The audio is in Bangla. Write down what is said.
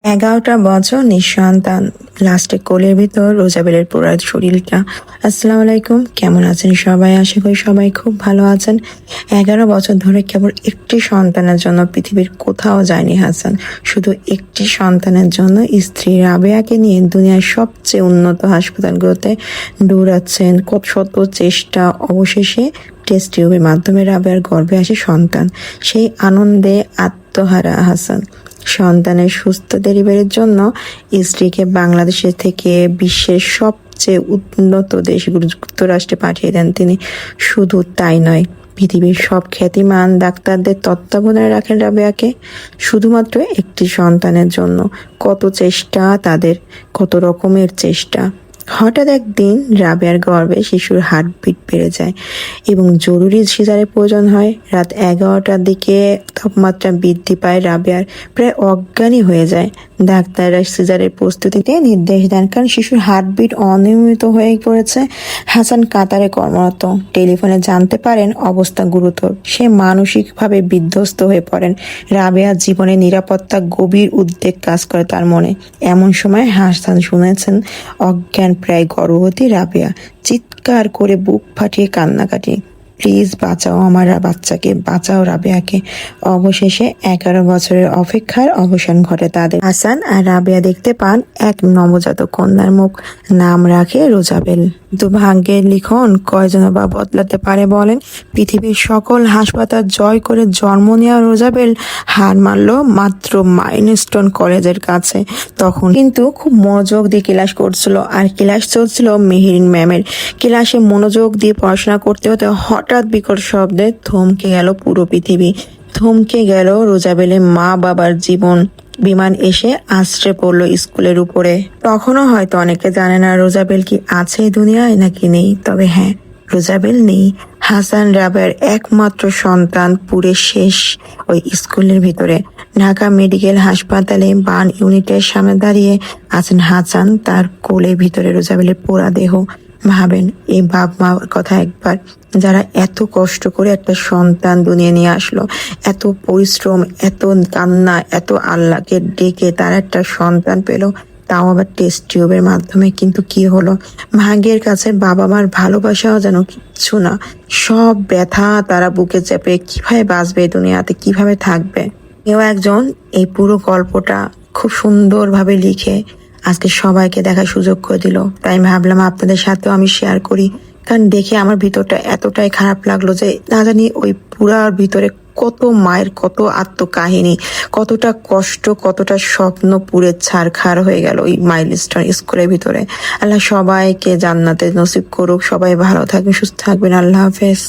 11টা বছর নিঃসন্তান, লাস্টে কোলের ভিতর রোজাবেলের পুরা শরীরটা। আসসালামু আলাইকুম, কেমন আছেন সবাই? আশা করি সবাই খুব ভালো আছেন। 11 বছর ধরে কেবল একটি সন্তানের জন্য পৃথিবীর কোথাও যায়নি হাসান। শুধু একটি সন্তানের জন্য স্ত্রী রাবেয়াকে নিয়ে দুনিয়ার সবচেয়ে উন্নত হাসপাতালগুলোতে দৌড়াচ্ছেন। কত শত চেষ্টা অবশেষে টেস্ট টিউবের মাধ্যমে রাবেয়ার গর্ভে আসে সন্তান। সেই আনন্দে আত্মহারা হাসান। সন্তানের সুস্থ ডেলিভারির জন্য স্ত্রীকে বাংলাদেশের থেকে বিশ্বের সবচেয়ে উন্নত দেশগুলো যুক্তরাষ্ট্রে পাঠিয়ে দেন তিনি। শুধু তাই নয়, পৃথিবীর সব খ্যাতিমান ডাক্তারদের তত্ত্বাবধানে রাখেন রাবেয়াকে শুধুমাত্র একটি সন্তানের জন্য। কত চেষ্টা তাদের, কত রকমের চেষ্টা। হঠাৎ একদিন রাবেয়ার গর্ভে শিশুর হার্টবিট বেড়ে যায় এবং জরুরি সিজারের প্রয়োজন হয়। রাত 11টার দিকে তাপমাত্রা বৃদ্ধি পায়, রাবেয়ার প্রায় অজ্ঞানই হয়ে যায়। ডাক্তাররা সিজারের প্রস্তুতিতে নির্দেশ দেন, কারণ শিশুর হার্টবিট অনিয়মিত হয়ে পড়েছে। হাসান কাতারে কর্মরত, টেলিফোনে জানতে পারেন অবস্থা গুরুতর। সে মানসিকভাবে বিধ্বস্ত হয়ে পড়েন। রাবেয়ার জীবনের নিরাপত্তা গভীর উদ্বেগ কাজ করে তার মনে। এমন সময় হাসান শুনেছেন অজ্ঞান প্রায় গর্ভবতী রাবেয়া চিৎকার করে বুক ফাটিয়ে কান্নাকাটি, প্লিজ বাঁচাও আমার বাচ্চাকে, বাঁচাও রাবেয়াকে। অবশেষে 11 বছরের অপেক্ষার অবসান ঘটে তাদের। হাসান আর রাবেয়া দেখতে পান এক নবজাতক কন্যার মুখ। নাম রাখে রোজাবেল। তো ভাগ্যের লিখন কয়জন বা বদলাতে পারে বলেন? পৃথিবীর সকল হাসপাতাল জয় করে জন্ম নেওয়া রোজাবেল হার মারল মাত্র মাইলস্টোন কলেজের কাছে। তখন কিন্তু খুব মনোযোগ দিয়ে ক্লাস করছিল, আর ক্লাস চলছিল মেহেরিন ম্যামের। ক্লাসে মনোযোগ দিয়ে পড়াশোনা করতে হতে হঠাৎ বিকট শব্দে থমকে গেল পুরো পৃথিবী। থমকে গেল রোজাবেলের মা বাবার জীবন। বিমান এসে আছড়ে পড়লো স্কুলের উপরে। তখনও হয়তো অনেকে জানে না রোজাবেল কি আছে এই দুনিয়ায় নাকি নেই। তবে হ্যাঁ, রোজাবেল নেই। হাসান রাবেয়ার একমাত্র সন্তান পুরে শেষ ওই স্কুলের ভিতরে। ঢাকা মেডিকেল হাসপাতালে বার্ন ইউনিটের সামনে দাঁড়িয়ে আছেন হাসান, তার কোলের ভিতরে রোজাবেলের পোড়া দেহ। ভাবেন এই বাপ মার কথা একবার, যারা এত কষ্ট করে একটা সন্তান দুনিয়া নিয়ে আসলো, এত পরিশ্রম, এত কান্না, এত আল্লাহকে ডেকে তারা একটা সন্তান পেল, তাও আবার টেস্ট টিউবের মাধ্যমে। কিন্তু কি হলো? ভাগ্যের কাছে বাবা মার ভালোবাসাও যেন কিচ্ছু না। সব ব্যথা তারা বুকে চেপে কিভাবে বাঁচবে দুনিয়াতে, কিভাবে থাকবে। কেউ একজন এই পুরো গল্পটা খুব সুন্দরভাবে লিখে আজকে সবাইকে দেখার সুযোগ করে দিল। তাই ভাবলাম আপনাদের সাথেও আমি শেয়ার করি, কারণ দেখে আমার ভিতরটা এতটাই খারাপ লাগলো যে না জানি ওই পুরার ভিতরে কত মায়ের কত আত্মকাহিনী, কতটা কষ্ট, কতটা স্বপ্ন পুড়ে ছারখার হয়ে গেল ওই মাইলস্টোন স্কুলের ভিতরে। আল্লাহ সবাইকে জান্নাতে নসিব করুক। সবাই ভালো থাকবেন, সুস্থ থাকবেন। আল্লাহ হাফেজ।